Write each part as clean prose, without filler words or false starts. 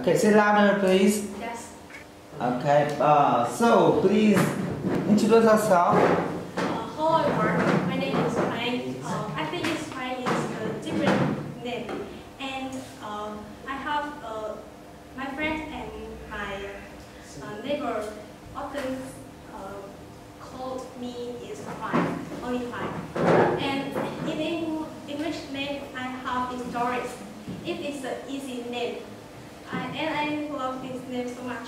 Okay, say louder, please. Yes. Okay. So please introduce yourself. Hello everyone. My name is Hoai Anh. I think Hoai is a different name, and I have my friend and my neighbor often called me is Hoai, only Hoai. And in English name I have is Doris. It is an easy name, and I love this name so much.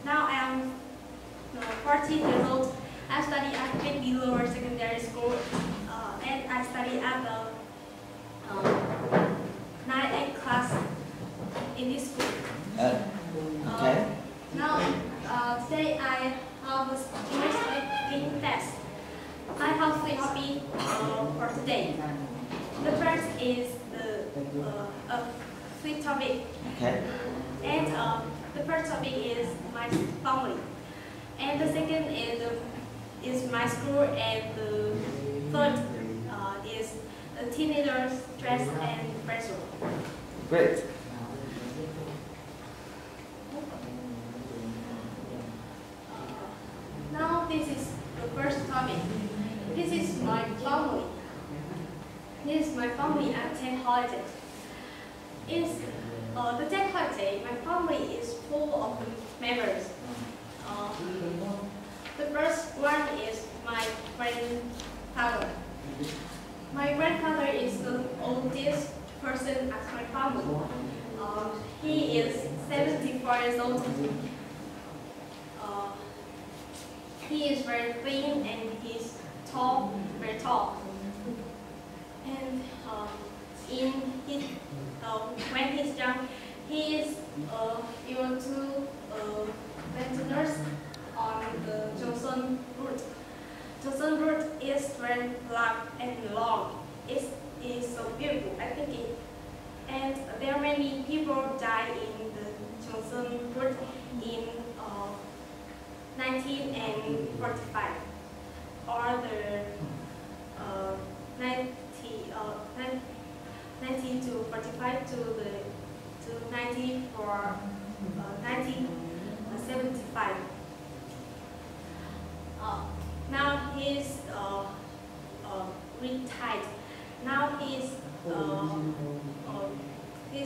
Now I am 14 years old. I study at Maybe Lower Secondary School, and I study at the 9th class in this school. Okay. Now, today I have an English speaking test. I have 3 topics for today. The first is a free topic. Okay. And the first topic is my family. And the second is my school, and the third is the teenagers' stress and pressure. Great. Now this is the first topic. This is my family. This is my family at Tech Holiday. The Tech Holiday, my family is full of members. The first one is my grandfather. My grandfather is the oldest person at my family. He is 74 years old. He is very thin and he's tall, very tall. And when he's young, he is able to maintenance on the Johnson route. Johnson route is very black and long. It is so beautiful, I think it. And there are many people die in the Johnson route in 1945 or the 1945 to 1975. Now he's retired. Now he's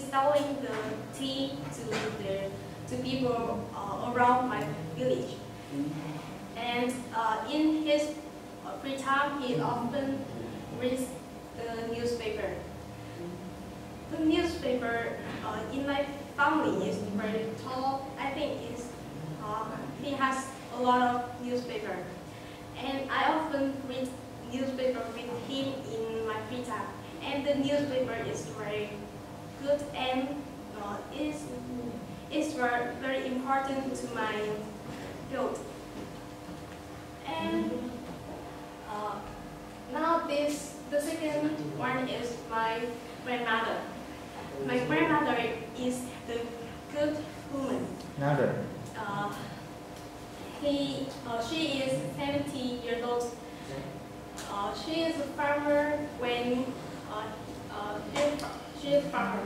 selling the tea to people around my village. And in his free time, he often reads the newspaper. The newspaper in my family is very tall. I think he has a lot of newspaper, and I often read newspaper with him in my free time. And the newspaper is very good and is very, very important to my field. And now the second one is my grandmother. My grandmother is the good woman. Louder. She is 70 years old. She is a farmer when she is a farmer.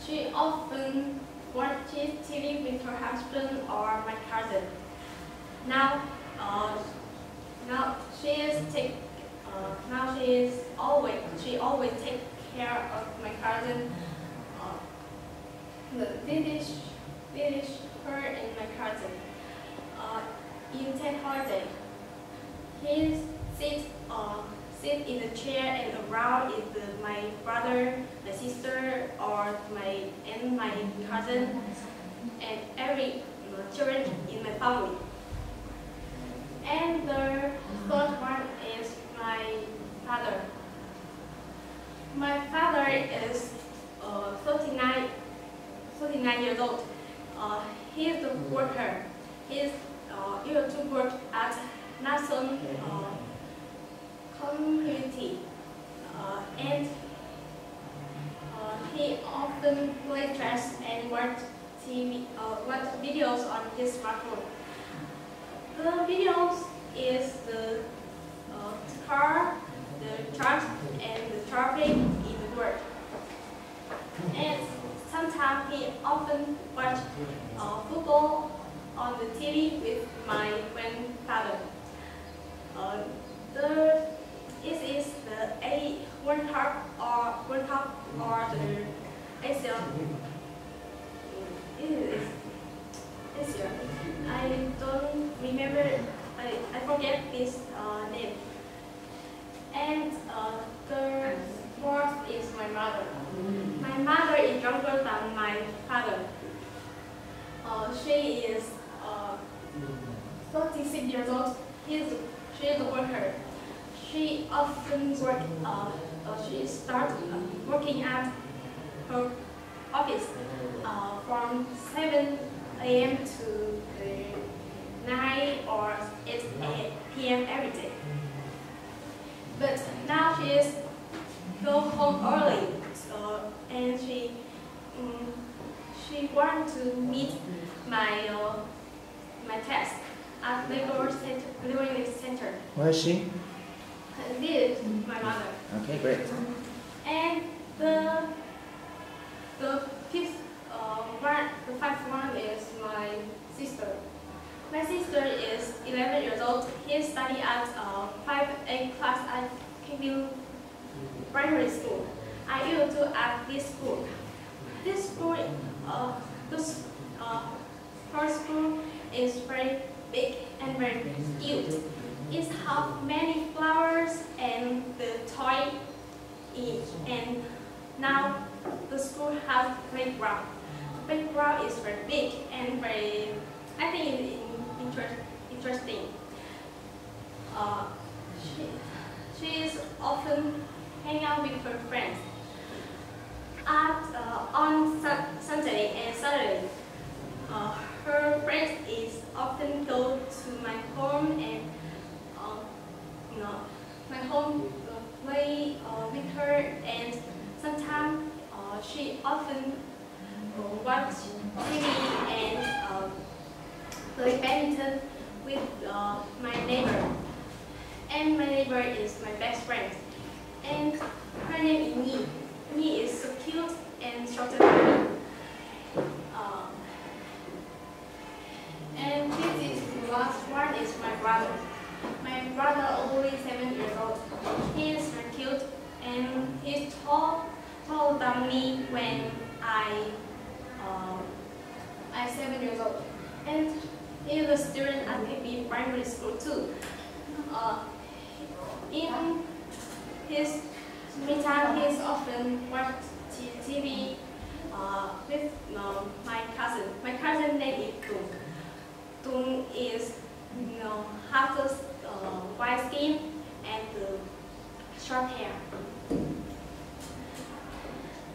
She often watches TV with her husband or my cousin. Now she always takes care of my cousin. This is her and my cousin. In Tech Holiday, he sit in the chair, and around is my brother, my sister, or my cousin, and every children in my family. And the third one is my father. My father is 39 years old. He is a worker. He is able to work at national community, and he often plays chess and watch videos on his smartphone. The videos is the car, the truck, and the traffic in the world. And sometimes sometimes he often watch football on the TV with my grandfather. This is the World Cup or the Asian. Asia. I don't remember. I forget this name. And the fourth is my mother. My mother is younger than my father. She is 36 years old. She is a worker. She often she starts working at her office from 7 a.m. to 9 or 8 p.m. every day. But now she is go home early, and she wants to meet my test at legoenglish center. Where is she? This is my mother. Okay, great. And the fifth one is my sister. My sister is 11 years old. She studies at 5A class at KHÓA primary school. I used to at this school. This school, her school is very big and very cute. It has many flowers and the toy in it. And now the school has playground. The playground is very big and very, I think it's interesting. She is often hang out with her friends. On Sunday and Saturday, her friends is often go to my home and play with her, and sometimes she often watch TV and play badminton with my neighbor. And my neighbor is my best friend. And her name is Me. Me is so cute and shorter than me. And this is the last one is my brother. My brother only 7 years old. He is very cute and he's taller than me when I'm 7 years old. And he is a student at KHÓA primary school too. In his free time, he often watches TV with my cousin. My cousin's name is Dung. Dung is half the white skin and short hair.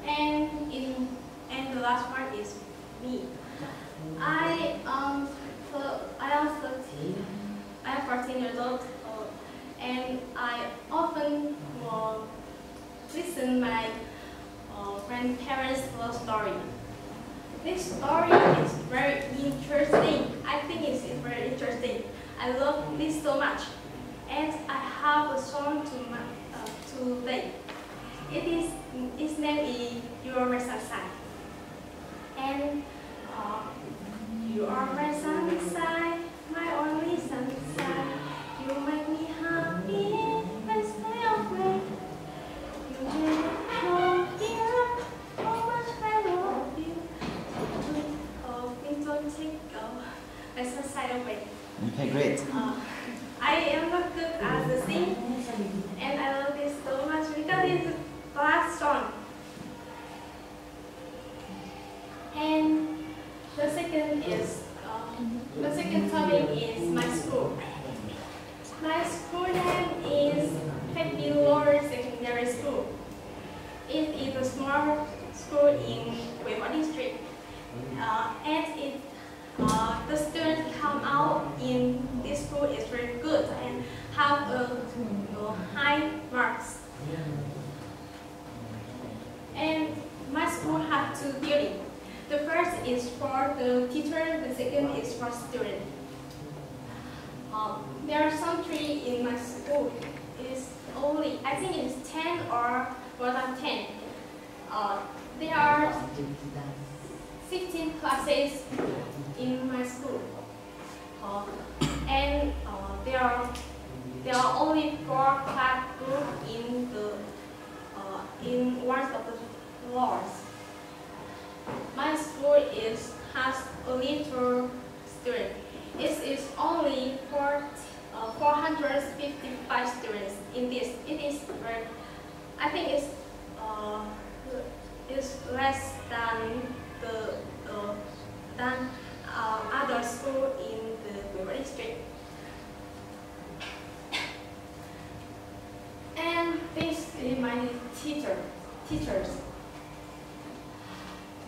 And the last one is me. I am 14 years old, and I often listen my grandparents' love story. This story is very interesting. I think it's very interesting. I love this so much, and I have a song to play. Its name is "You Are My Sunshine," and you are my sunshine, my only sunshine. You make me happy and stay away. You make me know how much I love you. Please don't take my sunshine away. Okay, great. I am not good at the sing, and I love this so much because it's the last song. And the second topic is my school. My school name is Lower Secondary School. It is a small school in GIauI district, and the students come out in this school is very good and have high marks. And my school has two buildings. The first is for the teacher, the second is for students. There are some trees in my school. It's only, I think it's 10 or more than 10. There are 16 classes in my school, and there are only 4 class groups in one of the floors. My school has a little student. It is only 455 students in this. It is very, I think it's less than other school in the district. And this is my teachers.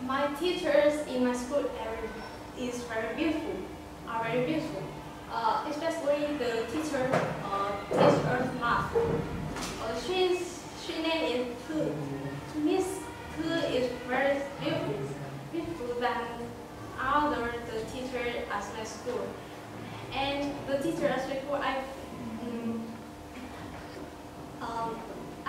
My teachers in my school are very beautiful. Especially the teacher teaches us math. She name is Ku. Miss Ku is very beautiful than other the teacher at my school. And the teacher at my school,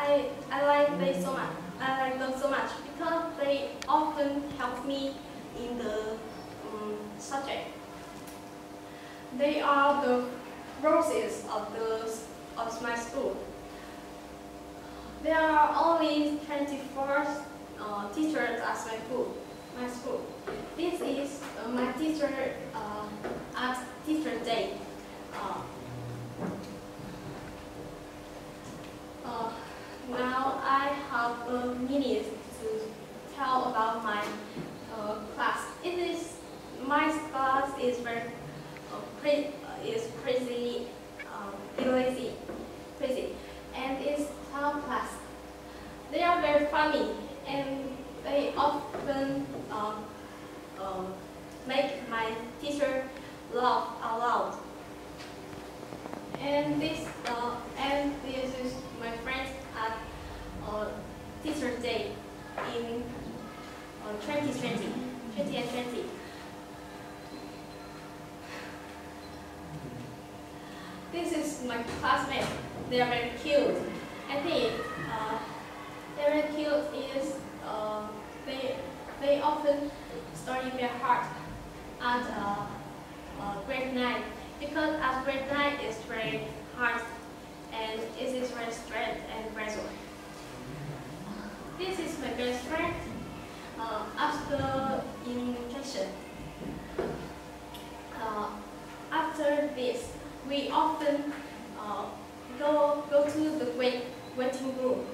I like them so much. I like them so much because they often help me in the subject. They are the roses of my school. There are only 24 teachers at my school. This is my teacher at Teacher Day. Now I have a minute to tell about my class. My class is very crazy, and it's top class. They are very funny, and they often make my teacher laugh out loud. And this is my friends at Teacher Day in 2020. This is my classmate. They are very cute. I think they're very cute is they often study very hard at grade 9 because at grade 9 it's very hard and it is very stress and pressure. This is my best friend. After introduction, after this, we often go to the waiting room.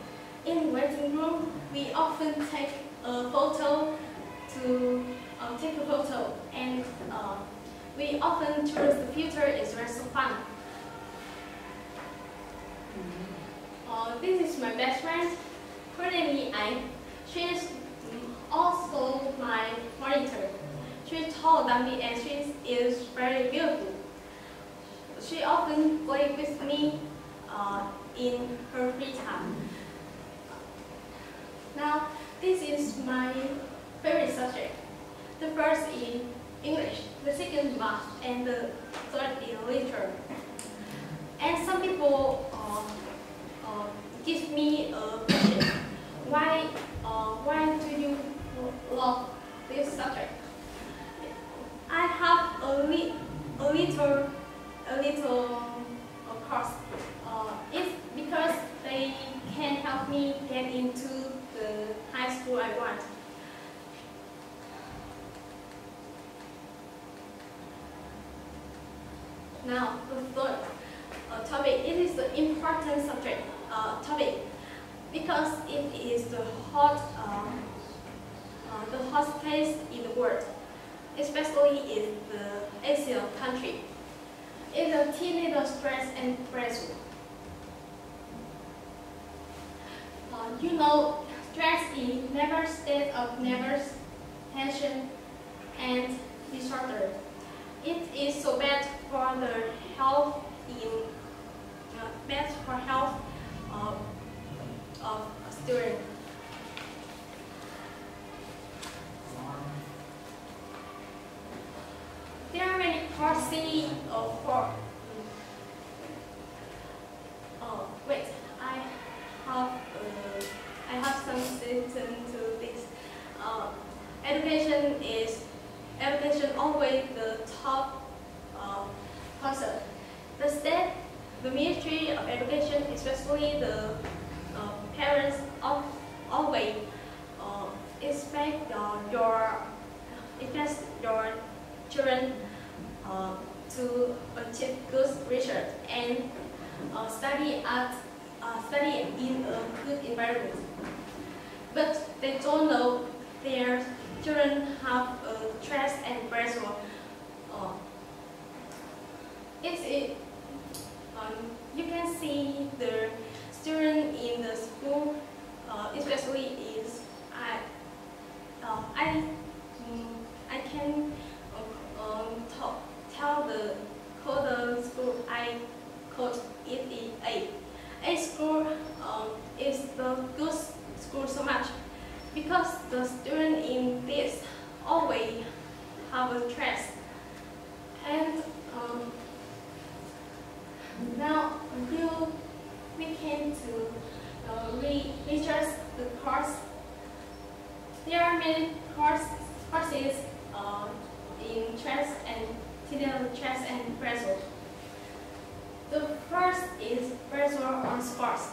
In waiting room, we often take a photo and we often choose the future. It's very so fun. This is my best friend. Her name is Anh. She is also my monitor. She's taller than me and she is very beautiful. She often plays with me in her free time. Now, this is my favorite subject. The first is English, the second math, and the third is literature. And some people give me a question. Why do you love this subject? I have a little course. It's because they can help me get into the high school I want. Now, the third topic. It is the important subject topic because it is the hottest place in the world, especially in the Asian country. It's a teenager stress and pressure. You know, stress is never state of nervous tension and disorder. It is so bad for the health of students. There are many courses I have some sentence to this. education always the top concern. The state, the Ministry of Education, especially the parents, always expect your children to achieve good research and study in a good environment. But they don't know their children have stress and pressure. You can see the student in the school, especially is I can tell the school I coach it is a school is the good school so much because the student in this always have a stress. And now we came to research the course. There are many courses in stress and pressure. The first is pressure on sports.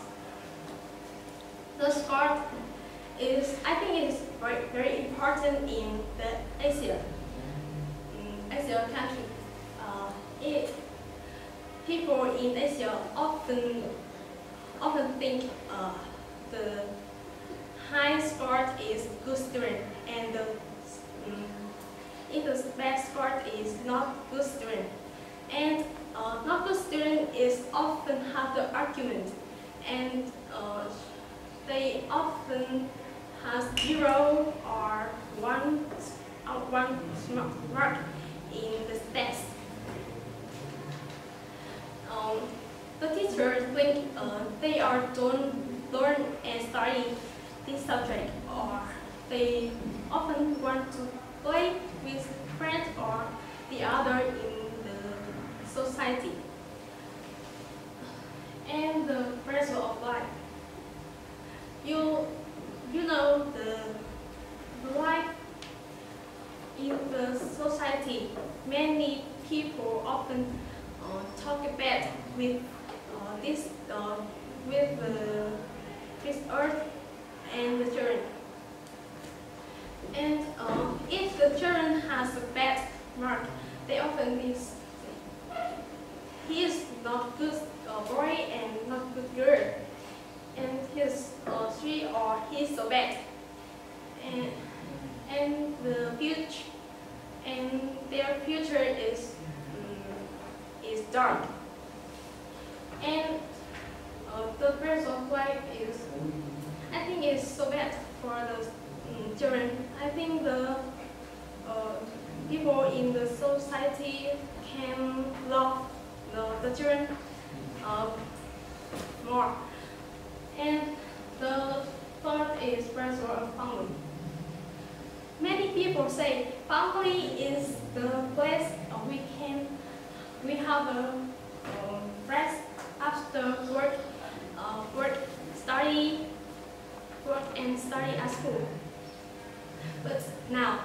The sport is, I think, it is very, very important in the Asia country. People in Asia often think the high sport is good student and if the bad sport is not good student. And not good student is often have the argument and they often has 0 or 1 mark in the test. The teachers think they don't learn and study this subject, or they often want to play with friends or the other in the society. And the pressure of life. You know the life in the society. Many people often talk bad with this earth and the children. And if the children has a bad mark, they often miss. He is not good boy and not good girl, and he's three or he's so bad. And the future and their future is dark. And the pressure of life is, I think, is so bad for the children. I think the people in the society can love the children more. And the third is pressure of family. Many people say family is the place we have a rest after work and study at school. But now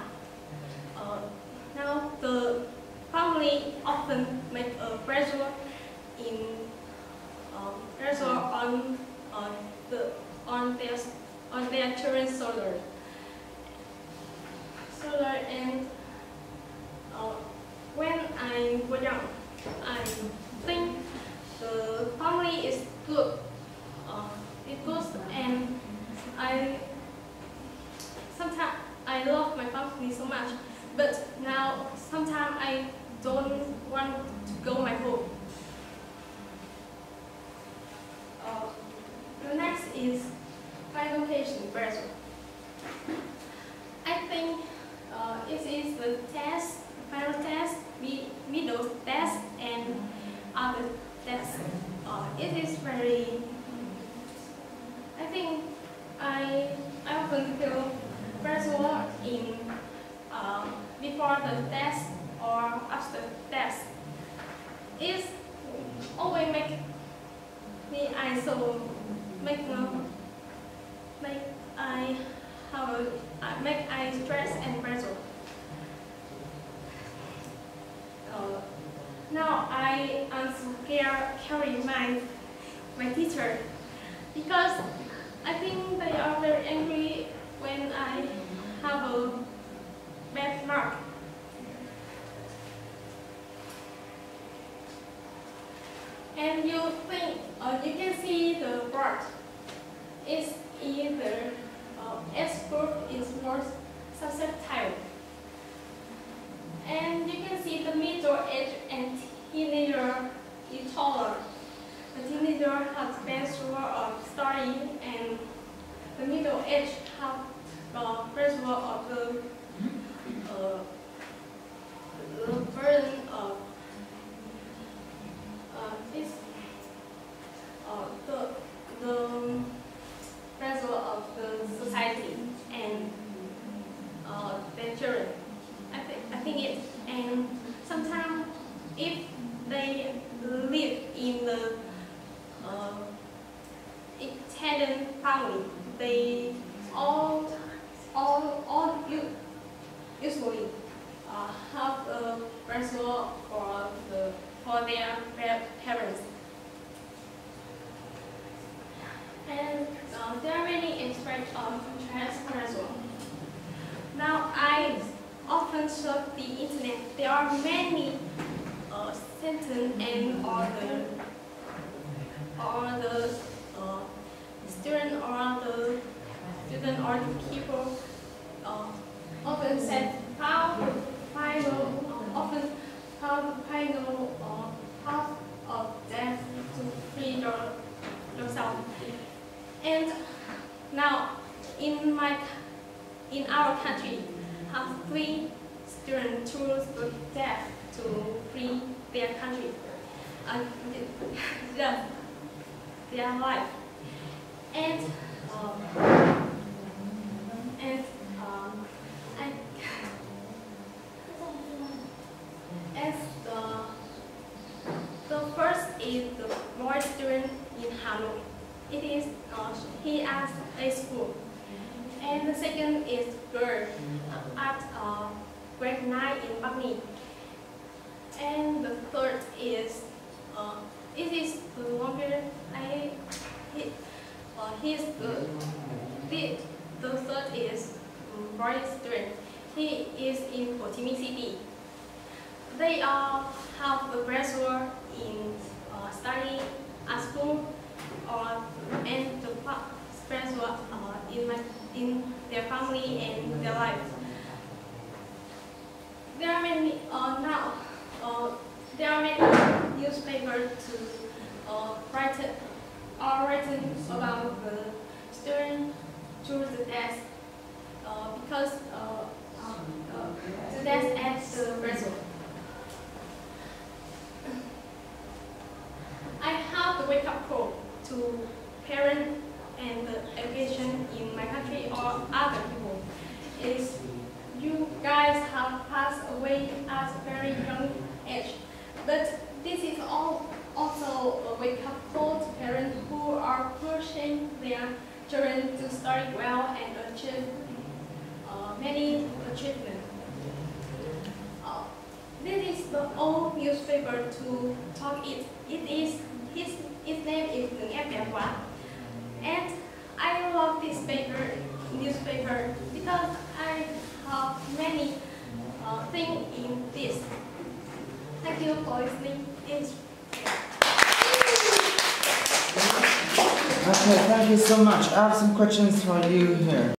the family often make a pressure on their children's shoulder. And when I was young, I think the family is good. It's good, and sometimes I love my family so much. But now sometimes I don't want to go my home. The next is education pressure. I think it is the test, final test, middle test, and other tests. It is very. I think I often feel pressure in before the test or after test. It always make me make I stress and pressure. carry my teacher, because I think they are very angry when I have a bad mark. And you can see the part is either S group is more susceptible. And you can see the middle age and teenager is taller. The teenager has pressure of studying, and the middle age have pressure of the burden of the pressure of the society and their children. I think it, and sometimes if they live in the Italian family, they all usually have a pressure for their parents. And there are many aspects of stress pressure. Now, I often surf the internet. There are many sentences and or the student or the people often said how the final path of death to free yourself. And now in our country, have 3 students choose the death to free their country, their life. And the first is the boy student in Hanoi. It is he at a school, and the second is girl at grade 9 in Bắc, and the third is it is the longer the third is boy student. He is in Ho Chi Minh City. They all have the pressure in studying at school, and the pressure in their family and their life. There are many there are many newspapers to written about the student choose the death because the death at the pressure. I have the wake-up call to parents and the education in my country or other people. Is you guys have passed away at a very young age, but this is also a wake-up call to parents who are pushing their children to study well and achieve many achievements. This is the old newspaper to talk it. Its name is KHÓA, and I love this newspaper because I have many things in this. Thank you for listening. Okay, thank you so much. I have some questions for you here.